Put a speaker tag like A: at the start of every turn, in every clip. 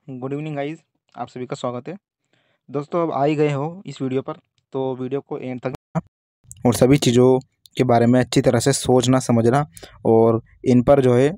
A: Good evening guys. आप सभी का स्वागत है। दोस्तों, अब आ ही गए हो इस वीडियो पर, तो वीडियो को एंड तक देखना और सभी चीज़ों के बारे में अच्छी तरह से सोचना समझना, और इन पर जो है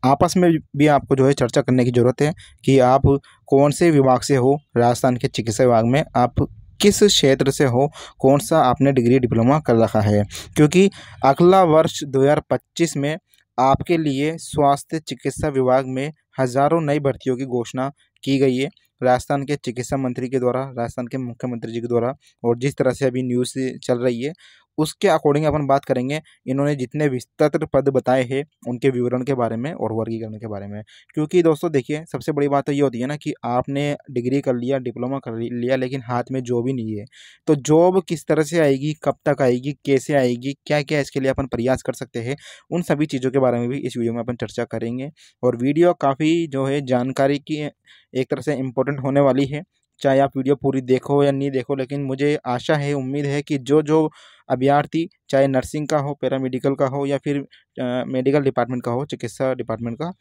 A: आपस में भी आपको जो है चर्चा करने की ज़रूरत है कि आप कौन से विभाग से हो। राजस्थान के चिकित्सा विभाग में आप किस क्षेत्र से हो, कौन सा आपने डिग्री डिप्लोमा कर रखा है, क्योंकि अगला वर्ष 2025 में आपके लिए स्वास्थ्य चिकित्सा विभाग में हज़ारों नई भर्तियों की घोषणा की गई है। राजस्थान के चिकित्सा मंत्री के द्वारा, राजस्थान के मुख्यमंत्री जी के द्वारा, और जिस तरह से अभी न्यूज़ चल रही है उसके अकॉर्डिंग अपन बात करेंगे। इन्होंने जितने विस्तृत पद बताए हैं उनके विवरण के बारे में और वर्गीकरण के बारे में। क्योंकि दोस्तों देखिए, सबसे बड़ी बात तो ये होती है ना कि आपने डिग्री कर लिया, डिप्लोमा कर लिया, लेकिन हाथ में जॉब ही नहीं है। तो जॉब किस तरह से आएगी, कब तक आएगी, कैसे आएगी, क्या क्या इसके लिए अपन प्रयास कर सकते हैं, उन सभी चीज़ों के बारे में भी इस वीडियो में अपन चर्चा करेंगे। और वीडियो काफ़ी जो है जानकारी की एक तरह से इम्पोर्टेंट होने वाली है। चाहे आप वीडियो पूरी देखो या नहीं देखो, लेकिन मुझे आशा है, उम्मीद है कि जो जो अभ्यर्थी, चाहे नर्सिंग का हो, पैरामेडिकल का हो, या फिर मेडिकल डिपार्टमेंट का हो, चिकित्सा डिपार्टमेंट का,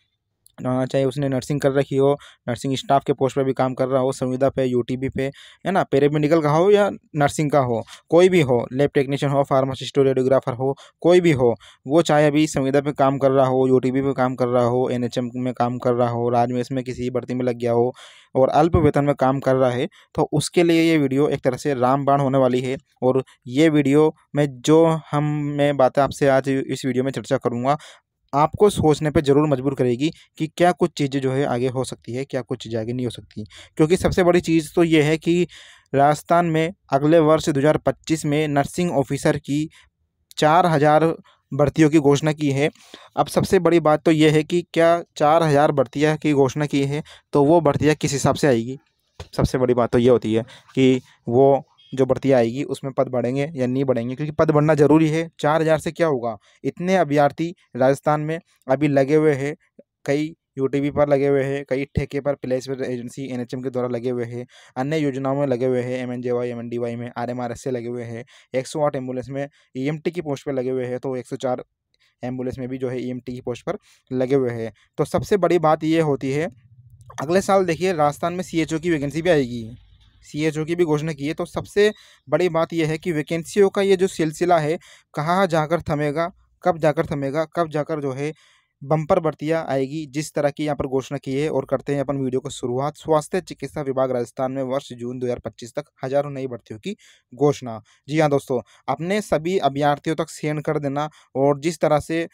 A: चाहे उसने नर्सिंग कर रखी हो, नर्सिंग स्टाफ के पोस्ट पे भी काम कर रहा हो, संविदा पे, यूटीबी पे, है ना, पैरामेडिकल का हो या नर्सिंग का हो, कोई भी हो, लैब टेक्नीशियन हो, फार्मासिस्ट हो, रेडियोग्राफर हो, कोई भी हो, वो चाहे अभी संविदा पे काम कर रहा हो, यूटीबी पे काम कर रहा हो, एनएचएम में काम कर रहा हो, राजमेष में किसी भर्ती में लग गया हो और अल्प वेतन में काम कर रहा है, तो उसके लिए ये वीडियो एक तरह से रामबाण होने वाली है। और ये वीडियो में जो मैं बातें आपसे आज इस वीडियो में चर्चा करूँगा, आपको सोचने पे ज़रूर मजबूर करेगी कि क्या कुछ चीज़ें जो है आगे हो सकती है, क्या कुछ चीज़ें आगे नहीं हो सकती। क्योंकि सबसे बड़ी चीज़ तो ये है कि राजस्थान में अगले वर्ष 2025 में नर्सिंग ऑफिसर की 4000 भर्तियों की घोषणा की है। अब सबसे बड़ी बात तो ये है कि क्या 4000 भर्तियाँ की घोषणा की है, तो वो भर्तियाँ किस हिसाब से आएगी। सबसे बड़ी बात तो ये होती है कि वो जो भर्तियाँ आएगी उसमें पद बढ़ेंगे या नहीं बढ़ेंगे, क्योंकि पद बढ़ना ज़रूरी है। 4000 से क्या होगा, इतने अभ्यर्थी राजस्थान में अभी लगे हुए हैं, कई यूटीबी पर लगे हुए हैं, कई ठेके पर प्लेसमेंट एजेंसी एनएचएम के द्वारा लगे हुए हैं, अन्य योजनाओं में लगे हुए हैं, एमएनजेवाई, एमएनडीवाई में, आरएमआरएस से लगे हुए हैं, 108 एम्बुलेंस में ईएमटी की पोस्ट पर लगे हुए हैं, तो 104 एम्बुलेंस में भी जो है ईएमटी की पोस्ट पर लगे हुए हैं। तो सबसे बड़ी बात ये होती है, अगले साल देखिए राजस्थान में सीएचओ की वैकेंसी भी आएगी। सीएचओ की भी घोषणा की है। तो सबसे बड़ी बात ये है कि वैकेंसियों का ये जो सिलसिला है, कहाँ जाकर थमेगा, कब जाकर थमेगा, कब जाकर जो है बम्पर भर्तियाँ आएगी, जिस तरह की यहाँ पर घोषणा की है। और करते हैं अपन वीडियो को शुरुआत। स्वास्थ्य चिकित्सा विभाग राजस्थान में वर्ष जून 2025 तक हज़ारों नई भर्तियों की घोषणा। जी हाँ दोस्तों, अपने सभी अभ्यर्थियों तक सेंड कर देना। और जिस तरह से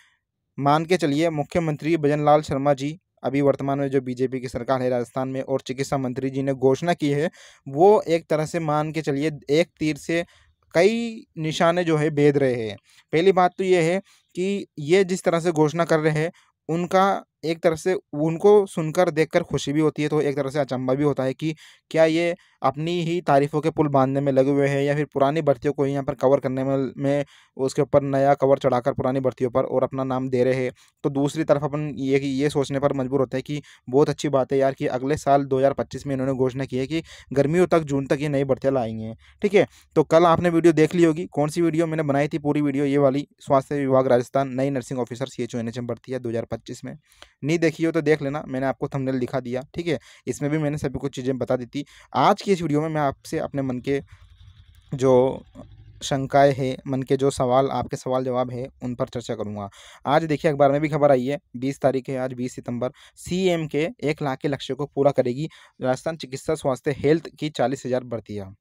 A: मान के चलिए, मुख्यमंत्री भजन लाल शर्मा जी, अभी वर्तमान में जो बीजेपी की सरकार है राजस्थान में, और चिकित्सा मंत्री जी ने घोषणा की है, वो एक तरह से मान के चलिए एक तीर से कई निशाने जो है भेद रहे हैं। पहली बात तो ये है कि ये जिस तरह से घोषणा कर रहे हैं, उनका एक तरह से उनको सुनकर देखकर खुशी भी होती है, तो एक तरह से अचंभा भी होता है कि क्या ये अपनी ही तारीफों के पुल बांधने में लगे हुए हैं, या फिर पुरानी भर्तियों को ही यहाँ पर कवर करने में उसके ऊपर नया कवर चढ़ाकर पुरानी भर्तियों पर और अपना नाम दे रहे हैं। तो दूसरी तरफ अपन ये सोचने पर मजबूर होते हैं कि बहुत अच्छी बात है यार कि अगले साल 2025 में इन्होंने घोषणा की है कि गर्मियों तक, जून तक ये नई भर्तियाँ लाएंगे। ठीक है, तो कल आपने वीडियो देख ली होगी। कौन सी वीडियो मैंने बनाई थी? पूरी वीडियो ये वाली, स्वास्थ्य विभाग राजस्थान नई नर्सिंग ऑफिसर सीएचओ एनएचएम भर्ती है 2025 में। नहीं देखी हो तो देख लेना, मैंने आपको थंबनेल दिखा दिया। ठीक है, इसमें भी मैंने सभी कुछ चीज़ें बता दी थी। आज की इस वीडियो में मैं आपसे अपने मन के जो शंकाएँ हैं, मन के जो सवाल, आपके सवाल जवाब है, उन पर चर्चा करूँगा। आज देखिए अखबार में भी खबर आई है, 20 तारीख है आज, 20 सितंबर। सीएम के 1 लाख के लक्ष्य को पूरा करेगी राजस्थान चिकित्सा स्वास्थ्य हेल्थ की 40,000 भर्तियाँ।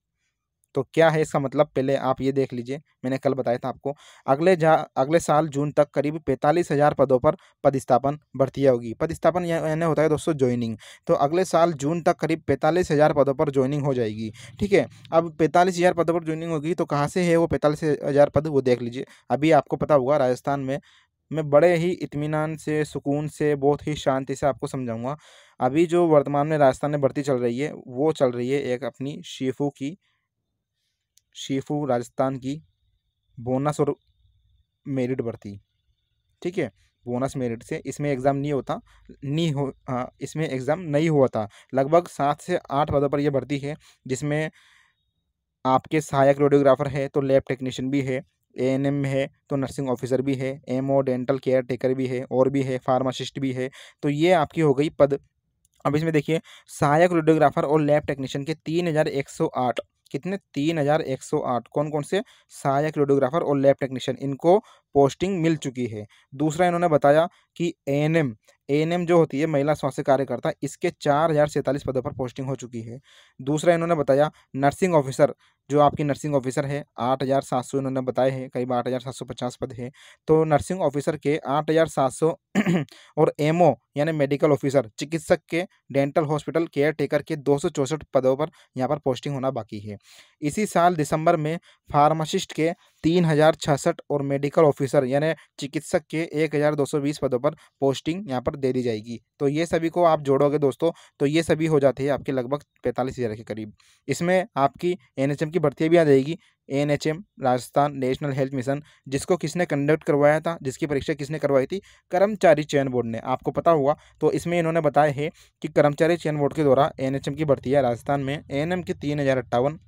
A: तो क्या है इसका मतलब, पहले आप ये देख लीजिए। मैंने कल बताया था आपको, अगले साल जून तक करीब 45,000 पदों पर पदस्थापन भर्तियाँ होगी। पदस्थापन यानी होता है दोस्तों जॉइनिंग। तो अगले साल जून तक करीब 45,000 पदों पर जॉइनिंग हो जाएगी। ठीक है, अब 45,000 पदों पर जॉइनिंग होगी, तो कहाँ से है वो 45,000 पद, वो देख लीजिए। अभी आपको पता होगा राजस्थान में, मैं बड़े ही इत्मीनान से, सुकून से, बहुत ही शांति से आपको समझाऊंगा। अभी जो वर्तमान में राजस्थान में भर्ती चल रही है, वो चल रही है एक अपनी शिफू राजस्थान की बोनस और मेरिट भर्ती। ठीक है, बोनस मेरिट से इसमें एग्ज़ाम नहीं होता, नहीं हो हाँ, इसमें एग्ज़ाम नहीं हुआ था। लगभग 7 से 8 पदों पर यह भर्ती है, जिसमें आपके सहायक रेडियोग्राफर है तो लैब टेक्नीशियन भी है, एएनएम है तो नर्सिंग ऑफिसर भी है, एमओ डेंटल केयर टेकर भी है, और भी है, फार्मासिस्ट भी है। तो ये आपकी हो गई पद अब इसमें देखिए सहायक रेडियोग्राफर और लैब टेक्नीशियन के 3108, कितने 3108 कौन कौन से सहायक रेडियोग्राफर और लैब टेक्नीशियन इनको पोस्टिंग मिल चुकी है। दूसरा इन्होंने बताया कि एएनएम, एएनएम जो होती है महिला स्वास्थ्य कार्यकर्ता, इसके 4047 पदों पर पोस्टिंग हो चुकी है। दूसरा इन्होंने बताया नर्सिंग ऑफिसर, जो आपकी नर्सिंग ऑफिसर है 8700 इन्होंने बताए हैं, करीब 8750 पद है। तो नर्सिंग ऑफिसर के 8700 और एमओ यानी मेडिकल ऑफिसर चिकित्सक के डेंटल हॉस्पिटल केयर टेकर के 264 पदों पर यहाँ पर पोस्टिंग होना बाकी है। इसी साल दिसंबर में फार्मासिस्ट के 3066 और मेडिकल ऑफिसर यानी चिकित्सक के 1220 पदों पर पोस्टिंग यहाँ पर दे दी जाएगी। तो ये सभी को आप जोड़ोगे दोस्तों, तो ये सभी हो जाते हैं आपके लगभग 45,000 के करीब। इसमें आपकी एनएचएम की भर्ती भी आ जाएगी। एएनएचएम राजस्थान नेशनल हेल्थ मिशन, जिसको किसने कंडक्ट करवाया था, जिसकी परीक्षा किसने करवाई थी, कर्मचारी चयन बोर्ड ने, आपको पता होगा। तो इसमें इन्होंने बताया है कि कर्मचारी चयन बोर्ड के द्वारा एएनएचएम की भर्ती है राजस्थान में। एएनएम के 3058,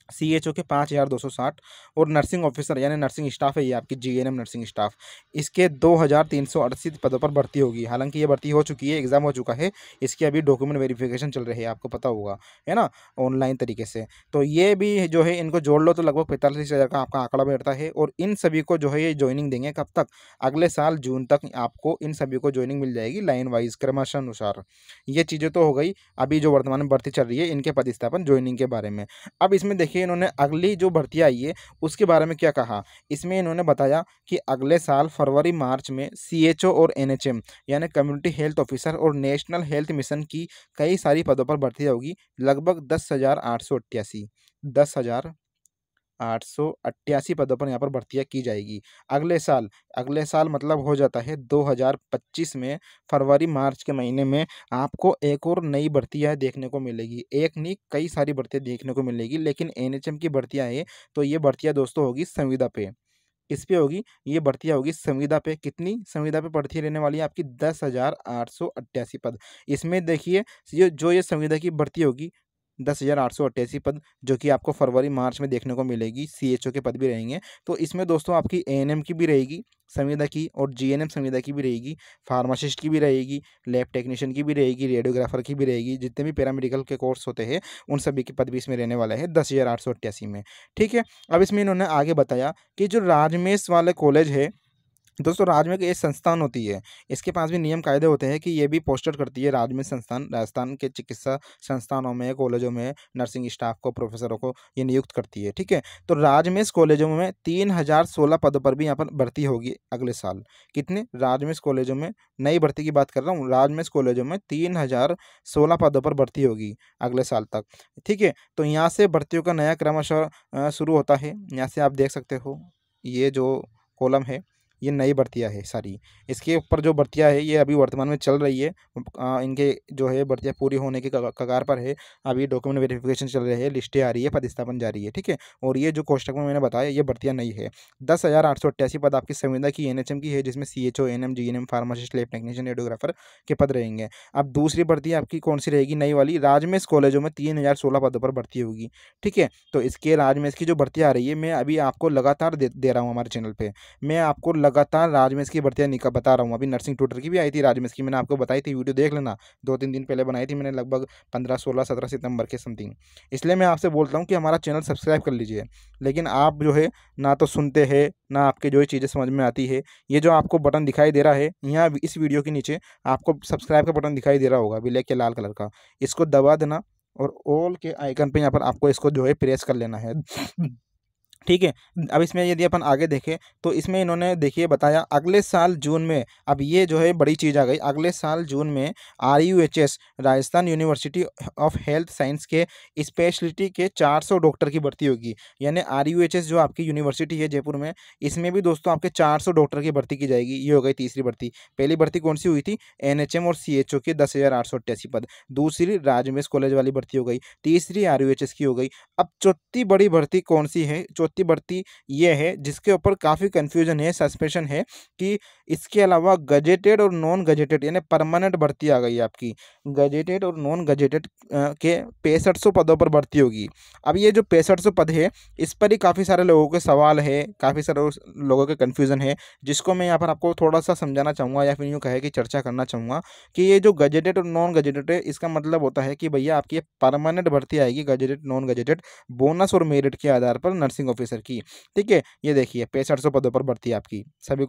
A: सीएचओ के 5260 और नर्सिंग ऑफिसर यानी नर्सिंग स्टाफ है ये आपकी जीएनएम नर्सिंग स्टाफ, इसके 2380 पदों पर भर्ती होगी। हालांकि ये भर्ती हो चुकी है, एग्जाम हो चुका है, इसकी अभी डॉक्यूमेंट वेरिफिकेशन चल रही है, आपको पता होगा, है ना, ऑनलाइन तरीके से। तो ये भी जो है इनको जोड़ लो तो लगभग 45,000 का आपका आंकड़ा बैठता है। और इन सभी को जो है ये ज्वाइनिंग देंगे कब तक, अगले साल जून तक आपको इन सभी को ज्वाइनिंग मिल जाएगी लाइन वाइज क्रमशः अनुसार। ये चीज़ें तो हो गई अभी जो वर्तमान में भर्ती चल रही है इनके पदस्थापन ज्वाइनिंग के बारे में। अब इसमें देखिए इन्होंने अगली जो भर्तियाँ आई है उसके बारे में क्या कहा। इसमें इन्होंने बताया कि अगले साल फरवरी मार्च में सीएचओ और एनएचएम यानी कम्युनिटी हेल्थ ऑफिसर और नेशनल हेल्थ मिशन की कई सारी पदों पर भर्ती होगी, लगभग 10,888 पदों पर यहाँ पर भर्तियाँ की जाएगी अगले साल मतलब हो जाता है 2025 में फरवरी मार्च के महीने में आपको एक और नई भर्तियाँ देखने को मिलेगी। एक नहीं कई सारी भर्तियाँ देखने को मिलेगी, लेकिन एनएचएम की भर्तियाँ हैं तो ये भर्तियाँ दोस्तों होगी संविदा पे। किस पे होगी ये भर्तियाँ होगी, संविदा पे। कितनी संविदा पे भर्तियाँ रहने वाली है आपकी 10,888 पद। इसमें देखिए ये संविदा की भर्ती होगी 10,888 पद, जो कि आपको फरवरी मार्च में देखने को मिलेगी। सीएचओ के पद भी रहेंगे। तो इसमें दोस्तों आपकी एएनएम की भी रहेगी संविदा की, और जीएनएम संविदा की भी रहेगी, फार्मासिस्ट की भी रहेगी, लैब टेक्नीशियन की भी रहेगी, रेडियोग्राफर की भी रहेगी। जितने भी पैरामेडिकल के कोर्स होते हैं उन सभी के पद भी इसमें रहने वाले हैं 10,888 में। ठीक है। अब इसमें इन्होंने आगे बताया कि जो राजमेश वाले कॉलेज है दोस्तों, राजमेश एक संस्थान होती है, इसके पास भी नियम कायदे होते हैं कि ये भी पोस्टर करती है राजमेश संस्थान, राजस्थान के चिकित्सा संस्थानों में कॉलेजों में नर्सिंग स्टाफ को प्रोफेसरों को ये नियुक्त करती है। ठीक है। तो राजमेश कॉलेजों में 3016 पदों पर भी यहाँ पर भर्ती होगी अगले साल। कितने राजमेश कॉलेजों में, नई भर्ती की बात कर रहा हूँ, राजमेश कॉलेजों में 3016 पदों पर भर्ती होगी अगले साल तक। ठीक है। तो यहाँ से भर्तियों का नया क्रमशः शुरू होता है। यहाँ से आप देख सकते हो ये जो कॉलम है ये नई भर्तियाँ है सारी। इसके ऊपर जो भर्तियाँ है ये अभी वर्तमान में चल रही है। इनके जो है भर्तियाँ पूरी होने के कगार पर है। अभी डॉक्यूमेंट वेरिफिकेशन चल रहे हैं, लिस्टें आ रही है, पदस्थापन जारी है। ठीक है। और ये जो कोष्टक में मैंने बताया ये भर्तियाँ नई है। 10,888 पद आपकी संविदा की एनएचएम की है, जिसमें CHO ANM GNM pharmacist lab technician radiographer के पद रहेंगे। अब दूसरी भर्ती आपकी कौन सी रहेगी नई वाली, राजमेश कॉलेजों में 3016 पदों पर भर्ती होगी। ठीक है। तो इसके राजमेश की जो भर्ती आ रही है मैं अभी आपको लगातार दे रहा हूँ हमारे चैनल पर। मैं आपको लगातार राजमेश की भर्तियाँ बता रहा हूँ। अभी नर्सिंग ट्यूटर की भी आई थी राजमेश की, मैंने आपको बताई थी, वीडियो देख लेना, 2-3 दिन पहले बनाई थी मैंने, लगभग 15, 16, 17 सितंबर के समथिंग। इसलिए मैं आपसे बोलता हूँ कि हमारा चैनल सब्सक्राइब कर लीजिए। लेकिन आप जो है ना तो सुनते हैं ना आपके जो है चीज़ें समझ में आती है। ये जो आपको बटन दिखाई दे रहा है यहाँ इस वीडियो के नीचे आपको सब्सक्राइब का बटन दिखाई दे रहा होगा ब्लैक के लाल कलर का, इसको दबा देना और ऑल के आइकन पे यहाँ पर आपको इसको जो है प्रेस कर लेना है। ठीक है। अब इसमें यदि अपन आगे देखें तो इसमें इन्होंने देखिए बताया अगले साल जून में, अब ये जो है बड़ी चीज़ आ गई, अगले साल जून में RUHS Rajasthan university of health science के स्पेशलिटी के 400 डॉक्टर की भर्ती होगी। यानी RUHS जो आपकी यूनिवर्सिटी है जयपुर में, इसमें भी दोस्तों आपके 400 डॉक्टर की भर्ती की जाएगी। ये हो गई तीसरी भर्ती। पहली भर्ती कौन सी हुई थी, NHM और CHO के 10,888 पद। दूसरी राजमेश कॉलेज वाली भर्ती हो गई। तीसरी RUHS की हो गई। अब चौथी बड़ी भर्ती कौन सी है, चौथी चौथी भर्ती ये है जिसके ऊपर काफ़ी कन्फ्यूजन है, सस्पेंशन है कि इसके अलावा गजेटेड और नॉन गजेटेड यानी परमानेंट भर्ती आ गई है आपकी। गजेटेड और नॉन गजेटेड के 6500 पदों पर भर्ती होगी। अब ये जो 6500 पद है इस पर ही काफ़ी सारे लोगों के सवाल है, काफ़ी सारे लोगों के कन्फ्यूज़न है, जिसको मैं यहाँ पर आपको थोड़ा सा समझाना चाहूँगा या फिर यूँ कहे कि चर्चा करना चाहूँगा कि ये जो गजेटेड और नॉन गजेटेड है इसका मतलब होता है कि भैया आपकी परमानेंट भर्ती आएगी गजेटेड नॉन गजेटेड बोनस और मेरिट के आधार पर नर्सिंग ऑफिसर की। ठीक है, ये देखिए 6500 पदों पर भर्ती आपकी सभी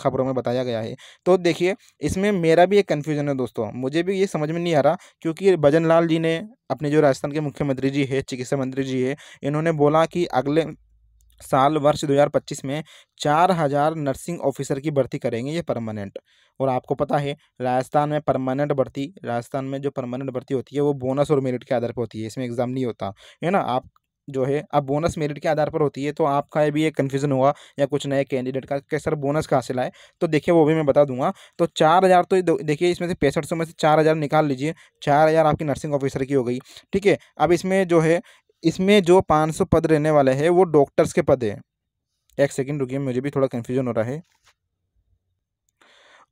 A: खबरों में बताया गया है। तो देखिए इसमें मेरा भी एक कन्फ्यूजन है दोस्तों, मुझे भी ये समझ में नहीं आ रहा क्योंकि भजन लाल जी ने अपने जो राजस्थान के मुख्यमंत्री जी है, चिकित्सा मंत्री जी है, इन्होंने बोला कि अगले साल वर्ष 2025 में 4000 नर्सिंग ऑफिसर की भर्ती करेंगे ये परमानेंट। और आपको पता है राजस्थान में जो परमानेंट भर्ती होती है वो बोनस और मेरिट के आधार पर होती है, इसमें एग्जाम नहीं होता है ना। आप जो है अब बोनस मेरिट के आधार पर होती है तो आपका ये भी एक कन्फ्यूजन होगा या कुछ नए कैंडिडेट का कि सर बोनस कहाँ से लाए, तो देखिए वो भी मैं बता दूंगा। तो 4000 तो देखिए इसमें से 6500 में से 4000 निकाल लीजिए, 4000 आपकी नर्सिंग ऑफिसर की हो गई। ठीक है, अब इसमें जो 500 पद रहने वाले हैं वो डॉक्टर्स के पद हैं। एक सेकंड रुकिए, मुझे भी थोड़ा कन्फ्यूजन हो रहा है।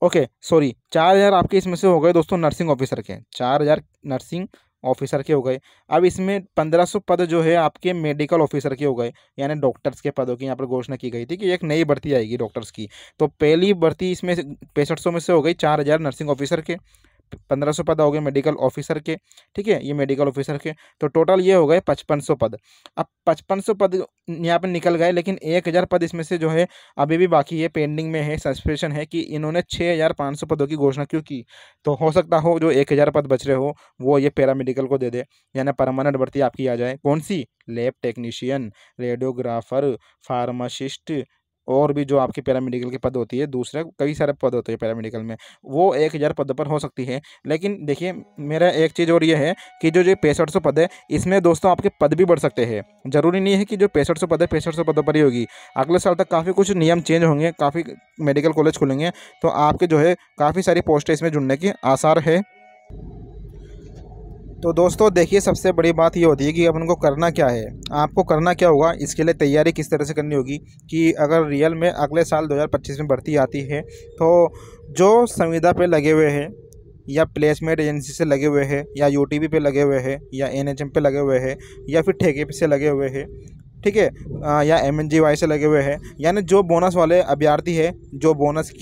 A: ओके सॉरी, 4000 आपके इसमें से हो गए दोस्तों नर्सिंग ऑफिसर के, 4000 नर्सिंग ऑफिसर के हो गए। अब इसमें 1500 पद जो है आपके मेडिकल ऑफिसर के हो गए, यानी डॉक्टर्स के पदों की यहाँ पर घोषणा की गई थी कि एक नई भर्ती आएगी डॉक्टर्स की। तो पहली भर्ती इसमें 6500 में से हो गई 4000 नर्सिंग ऑफिसर के, 1500 पद हो गए मेडिकल ऑफिसर के। ठीक है, ये मेडिकल ऑफिसर के, तो टोटल ये हो गए 5500 पद। अब 5500 पद यहाँ पे निकल गए, लेकिन 1000 पद इसमें से जो है अभी भी बाकी है, पेंडिंग में है, सस्पेंशन है कि इन्होंने 6500 पदों की घोषणा क्यों की। तो हो सकता हो जो 1000 पद बच रहे हो वो ये पैरामेडिकल को दे दे, यानी परमानेंट भर्ती आपकी आ जाए। कौन सी? लैब टेक्नीशियन, रेडियोग्राफर, फार्मासिस्ट और भी जो आपके पैरामेडिकल के पद होती है, दूसरे कई सारे पद होते हैं पैरामेडिकल में, वो 1000 पद पर हो सकती है। लेकिन देखिए मेरा एक चीज़ और ये है कि जो 6500 पद है इसमें दोस्तों आपके पद भी बढ़ सकते हैं। ज़रूरी नहीं है कि जो 6500 पद है 6500 पदों पर ही होगी। अगले साल तक काफ़ी कुछ नियम चेंज होंगे, काफ़ी मेडिकल कॉलेज खुलेंगे, तो आपके जो है काफ़ी सारी पोस्टें इसमें जुड़ने के आसार है। तो दोस्तों देखिए सबसे बड़ी बात ये होती है कि अपन को करना क्या है, आपको करना क्या होगा, इसके लिए तैयारी किस तरह से करनी होगी कि अगर रियल में अगले साल 2025 में भर्ती आती है तो जो संविदा पे लगे हुए हैं या प्लेसमेंट एजेंसी से लगे हुए हैं या यूटीबी पे लगे हुए हैं या एनएचएम पे लगे हुए हैं या फिर ठेके पे से लगे हुए हैं, ठीक है, या एमएनजीवाई से लगे हुए हैं, यानी जो बोनस वाले अभ्यर्थी है जो बोनस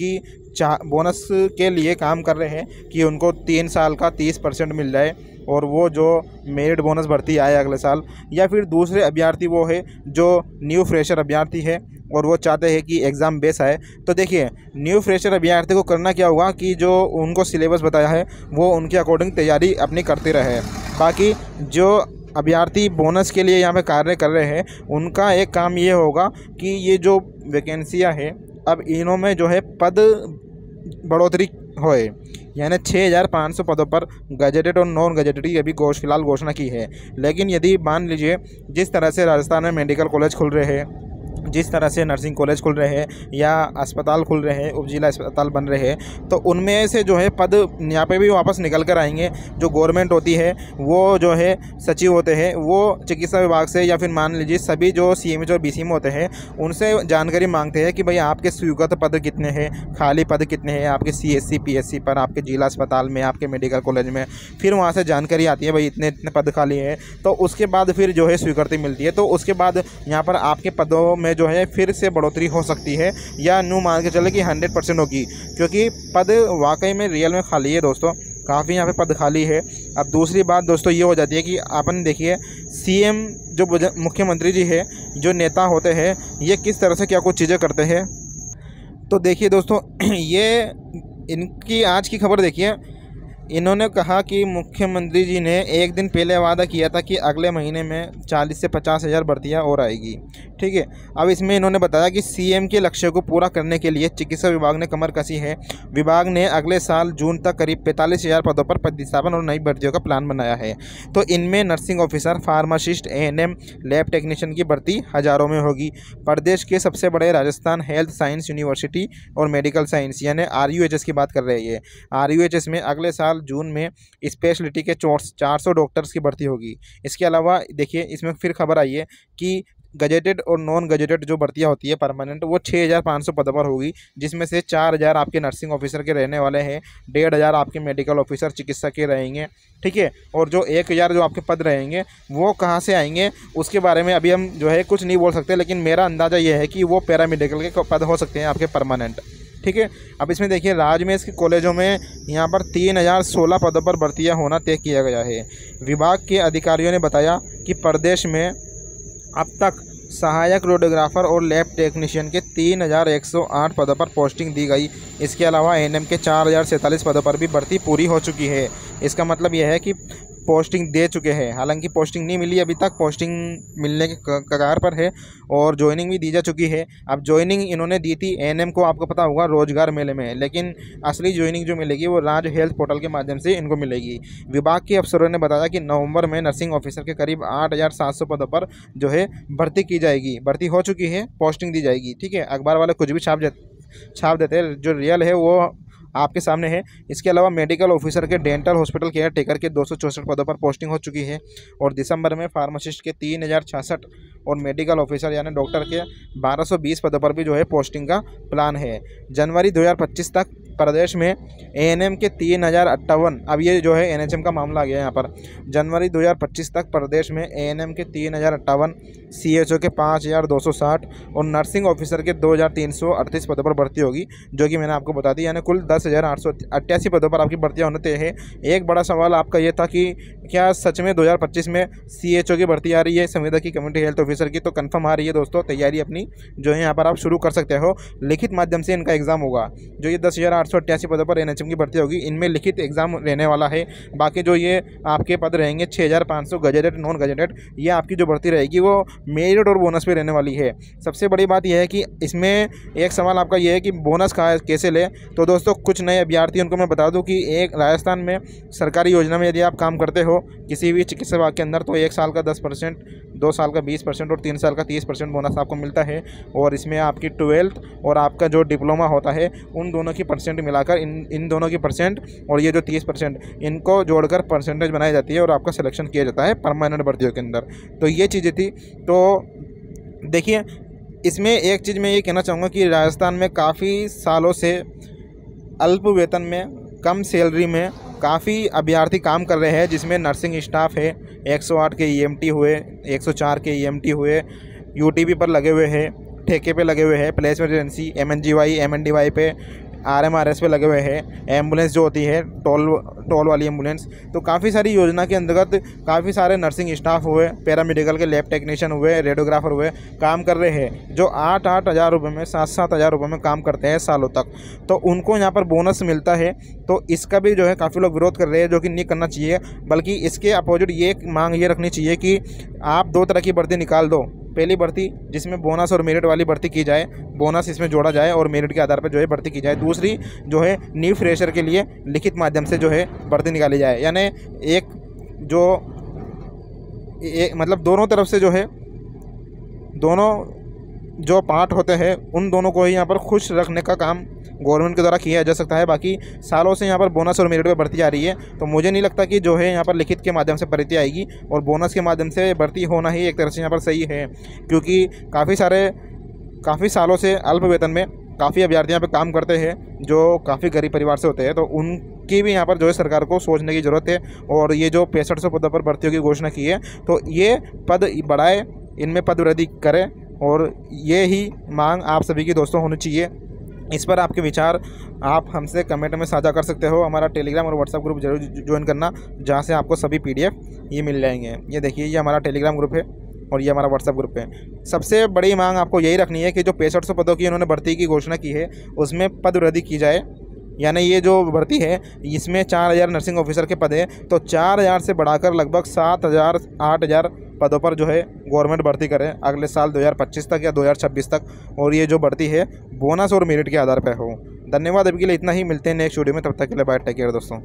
A: के लिए काम कर रहे हैं कि उनको 3 साल का 30% मिल जाए और वो जो मेरिट बोनस भर्ती आए अगले साल, या फिर दूसरे अभ्यर्थी वो है जो न्यू फ्रेशर अभ्यर्थी है और वो चाहते हैं कि एग्ज़ाम बेस आए। तो देखिए न्यू फ्रेशर अभ्यर्थी को करना क्या होगा कि जो उनको सिलेबस बताया है वो उनके अकॉर्डिंग तैयारी अपनी करते रहे। बाकी जो अभ्यर्थी बोनस के लिए यहाँ पे कार्य कर रहे हैं उनका एक काम ये होगा कि ये जो वैकेंसियाँ हैं अब इनों में जो है पद बढ़ोतरी होए, यानी 6500 पदों पर गजेटेड और नॉन गजेटेड की अभी फिलहाल घोषणा की है। लेकिन यदि मान लीजिए जिस तरह से राजस्थान में मेडिकल कॉलेज खुल रहे हैं, जिस तरह से नर्सिंग कॉलेज खुल रहे हैं या अस्पताल खुल रहे हैं, उपजिला अस्पताल बन रहे हैं, तो उनमें से जो है पद यहाँ पे भी वापस निकल कर आएंगे। जो गवर्नमेंट होती है वो जो है सचिव होते हैं वो चिकित्सा विभाग से या फिर मान लीजिए सभी जो सीएमएच और बीसीएम होते हैं उनसे जानकारी मांगते हैं कि भाई आपके स्वीकृत पद कितने हैं, खाली पद कितने हैं आपके सीएससी पीएससी पर, आपके जिला अस्पताल में, आपके मेडिकल कॉलेज में। फिर वहाँ से जानकारी आती है भाई इतने इतने पद खाली हैं, तो उसके बाद फिर जो है स्वीकृति मिलती है। तो उसके बाद यहाँ पर आपके पदों में जो है फिर से बढ़ोतरी हो सकती है या न्यू मान के चले कि 100% होगी, क्योंकि पद वाकई में रियल में खाली है दोस्तों, काफ़ी यहाँ पे पद खाली है। अब दूसरी बात दोस्तों ये हो जाती है कि अपन देखिए सीएम जो मुख्यमंत्री जी है, जो नेता होते हैं, ये किस तरह से क्या कुछ चीज़ें करते हैं। तो देखिए दोस्तों ये इनकी आज की खबर देखिए, इन्होंने कहा कि मुख्यमंत्री जी ने एक दिन पहले वादा किया था कि अगले महीने में 40 से 50 हज़ार भर्तियाँ और आएगी। ठीक है, अब इसमें इन्होंने बताया कि सीएम के लक्ष्य को पूरा करने के लिए चिकित्सा विभाग ने कमर कसी है। विभाग ने अगले साल जून तक करीब 45,000 पदों पर प्रतिस्थापन और नई भर्तियों का प्लान बनाया है। तो इनमें nursing officer, pharmacist, ANM, lab technician की भर्ती हज़ारों में होगी। प्रदेश के सबसे बड़े राजस्थान हेल्थ साइंस यूनिवर्सिटी और मेडिकल साइंस यानी RUHS की बात कर रहे हैं। RUHS में अगले साल जून में स्पेशलिटी के 400 डॉक्टर्स की भर्ती होगी। इसके अलावा देखिए इसमें फिर खबर आई है कि गजेटेड और नॉन गजेटेड जो भर्तियाँ होती है परमानेंट, वो 6500 पदों पर होगी, जिसमें से 4000 आपके नर्सिंग ऑफिसर के रहने वाले हैं, 1500 आपके मेडिकल ऑफिसर चिकित्सक के रहेंगे, ठीक है। और जो 1000 जो आपके पद रहेंगे वो कहाँ से आएंगे उसके बारे में अभी हम जो है कुछ नहीं बोल सकते, लेकिन मेरा अंदाज़ा ये है कि वो पैरामेडिकल के पद हो सकते हैं आपके परमानेंट, ठीक है। अब इसमें देखिए राज्य में इसके कॉलेजों में यहाँ पर 3016 पदों पर भर्तियाँ होना तय किया गया है। विभाग के अधिकारियों ने बताया कि प्रदेश में अब तक सहायक रेडियोग्राफर और लैब टेक्नीशियन के 3108 पदों पर पोस्टिंग दी गई। इसके अलावा एएनएम के 4047 पदों पर भी भर्ती पूरी हो चुकी है। इसका मतलब यह है कि पोस्टिंग दे चुके हैं, हालांकि पोस्टिंग नहीं मिली अभी तक, पोस्टिंग मिलने के कगार पर है और ज्वाइनिंग भी दी जा चुकी है। अब ज्वाइनिंग इन्होंने दी थी एएनएम को, आपको पता होगा, रोजगार मेले में, लेकिन असली ज्वाइनिंग जो मिलेगी वो राज्य हेल्थ पोर्टल के माध्यम से इनको मिलेगी। विभाग के अफसरों ने बताया कि नवंबर में नर्सिंग ऑफिसर के करीब 8700 पदों पर जो है भर्ती की जाएगी, भर्ती हो चुकी है, पोस्टिंग दी जाएगी, ठीक है। अखबार वाले कुछ भी छाप देते हैं, जो रियल है वो आपके सामने है। इसके अलावा मेडिकल ऑफिसर के डेंटल हॉस्पिटल केयर टेकर के 264 पदों पर पोस्टिंग हो चुकी है और दिसंबर में फार्मासिस्ट के 3066 और मेडिकल ऑफिसर यानी डॉक्टर के 1220 पदों पर भी जो है पोस्टिंग का प्लान है। जनवरी 2025 तक प्रदेश में एएनएम के 3058, अब ये जो है एनएचएम का मामला आ गया यहाँ पर, जनवरी 2025 तक प्रदेश में एएनएम के 3058, सीएचओ के 5260 और नर्सिंग ऑफिसर के 2338 पदों पर भर्ती होगी, जो कि मैंने आपको बता दी, यानी कुल 10,888 पदों पर आपकी भर्तियाँ होने तय है। एक बड़ा सवाल आपका ये था कि क्या सच में 2025 में सीएचओ की भर्ती आ रही है, संविदा की कम्युनिटी हेल्थ ऑफिसर की? तो कंफर्म आ रही है दोस्तों, तैयारी अपनी जो है यहाँ पर आप शुरू कर सकते हो। लिखित माध्यम से इनका एग्जाम होगा, जो ये 10,888 पदों पर एनएचएम की भर्ती होगी, इनमें लिखित एग्जाम रहने वाला है। बाकी जो ये आपके पद रहेंगे 6500 गजेटेड नॉन गजेटेड, ये आपकी जो भर्ती रहेगी वो मेरिट और बोनस पे रहने वाली है। सबसे बड़ी बात यह है कि इसमें एक सवाल आपका ये है कि बोनस कैसे ले, तो दोस्तों कुछ नए अभ्यर्थी उनको मैं बता दूं कि एक राजस्थान में सरकारी योजना में यदि आप काम करते हो किसी भी चिकित्सा विभाग के अंदर, तो 1 साल का 10%, 2 साल का 20% और 3 साल का 30% बोनस आपको मिलता है। और इसमें आपकी 12th और आपका जो डिप्लोमा होता है उन दोनों की परसेंट मिलाकर इन दोनों की परसेंट और ये जो 30% इनको जोड़कर परसेंटेज बनाई जाती है और आपका सिलेक्शन किया जाता है परमानेंट भर्तियों के अंदर। तो ये चीज़ें थी। तो देखिए इसमें एक चीज़ मैं ये कहना चाहूँगा कि राजस्थान में काफ़ी सालों से अल्प वेतन में, कम सैलरी में काफ़ी अभ्यर्थी काम कर रहे हैं, जिसमें नर्सिंग स्टाफ है, 108 के ईएमटी हुए, 104 के ईएमटी हुए, यूटीपी पर लगे हुए हैं, ठेके पे लगे हुए हैं, प्लेसमेंट एजेंसी, एमएनजीवाई, एमएनडीवाई पे, आरएमआरएस पे लगे हुए हैं, एम्बुलेंस जो होती है टोल वाली एम्बुलेंस। तो काफ़ी सारी योजना के अंतर्गत काफ़ी सारे नर्सिंग स्टाफ हुए, पैरामेडिकल के लैब टेक्नीशियन हुए, रेडियोग्राफर हुए, काम कर रहे हैं, जो 8-8 हज़ार रुपये में, 7-7 हज़ार रुपये में काम करते हैं सालों तक। तो उनको यहाँ पर बोनस मिलता है। तो इसका भी जो है काफ़ी लोग विरोध कर रहे हैं, जो कि नहीं करना चाहिए, बल्कि इसके अपोजिट ये मांग ये रखनी चाहिए कि आप 2 तरह की भर्ती निकाल दो। पहली भर्ती जिसमें बोनस और मेरिट वाली भर्ती की जाए, बोनस इसमें जोड़ा जाए और मेरिट के आधार पर जो है भर्ती की जाए। दूसरी जो है न्यू फ्रेशर के लिए लिखित माध्यम से जो है भर्ती निकाली जाए, यानी एक मतलब दोनों तरफ से जो है, दोनों जो पार्ट होते हैं उन दोनों को ही यहाँ पर खुश रखने का काम गवर्नमेंट के द्वारा किया जा सकता है। बाकी सालों से यहाँ पर बोनस और मेरिट पे भर्ती आ रही है, तो मुझे नहीं लगता कि जो है यहाँ पर लिखित के माध्यम से भर्ती आएगी, और बोनस के माध्यम से भर्ती होना ही एक तरह से यहाँ पर सही है, क्योंकि काफ़ी सालों से अल्प वेतन में काफ़ी अभ्यर्थी यहाँ पर काम करते हैं जो काफ़ी गरीब परिवार से होते हैं। तो उनकी भी यहाँ पर जो है सरकार को सोचने की ज़रूरत है। और ये जो 6500 पदों पर भर्तियों की घोषणा की है, तो ये पद बढ़ाए, इनमें पद वृद्धि करें, और ये ही मांग आप सभी की दोस्तों होनी चाहिए। इस पर आपके विचार आप हमसे कमेंट में साझा कर सकते हो। हमारा टेलीग्राम और व्हाट्सएप ग्रुप जरूर ज्वाइन करना, जहाँ से आपको सभी PDF ये मिल जाएंगे। ये देखिए, ये हमारा टेलीग्राम ग्रुप है और ये हमारा व्हाट्सएप ग्रुप है। सबसे बड़ी मांग आपको यही रखनी है कि जो 6500 पदों की इन्होंने भर्ती की घोषणा की है उसमें पद वृद्धि की जाए, यानी ये जो भर्ती है इसमें 4000 नर्सिंग ऑफिसर के पद है, तो 4000 से बढ़ाकर लगभग 7000 8000 पदों पर जो है गवर्नमेंट भर्ती करें अगले साल 2025 तक या 2026 तक। और ये जो भर्ती है बोनस और मेरिट के आधार पर हो। धन्यवाद, अभी के लिए इतना ही, मिलते हैं नेक्स्ट वीडियो में, तब तक के लिए बाय, टेक केयर दोस्तों।